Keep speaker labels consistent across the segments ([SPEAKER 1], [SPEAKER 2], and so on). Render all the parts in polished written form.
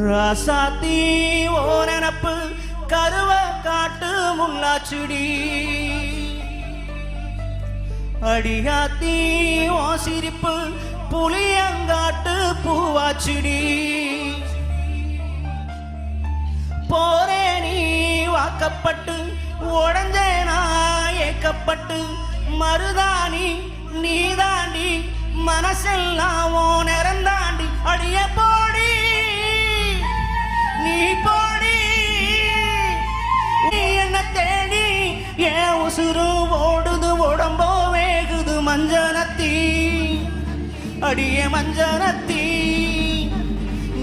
[SPEAKER 1] ராசாத்தி ஓ நினப்பு கருவ காட்டு முன்னாச்சுடி அடியாத்தி ஓ சிரிப்பு புளியங்காட்டு பூவாச்சுடி போரே நீ வாக்கப்பட்டு உடஞ்சேனா ஏக்கப்பட்டு மருதாணி நீ தாண்டி மனசெல்லாம் ஓ நிறந்தாண்டி அடிய போடி நீ போடி நீ என்ன தேடி ஏன் உசுறு ஓடுது உடம்போ வேகுது மஞ்சனத்தி அடிய மஞ்சனத்தி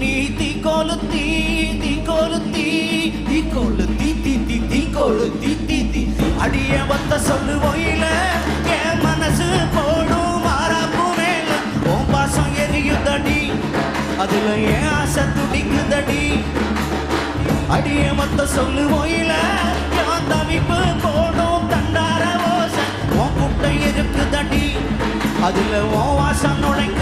[SPEAKER 1] நீ தீக்கோலுத்தி தீக்கோலுத்தி தீக்கோலுத்தி தீ தீக்கோலுத்தி தீ அடிய வத்த சொல்லு ஒயில என் மனசு போடும் மாறாப்பு மேல உன் பாசம் எரியுதடி அதுல என் ஆசை துடிக்குதடி அடிய மொத்த சொல்லு ஒயில என் தவிப்பு போடும் தண்டார ஓசை உன் குட்டை இருக்குதடி அதுல உன் வாசம் நுழைக்க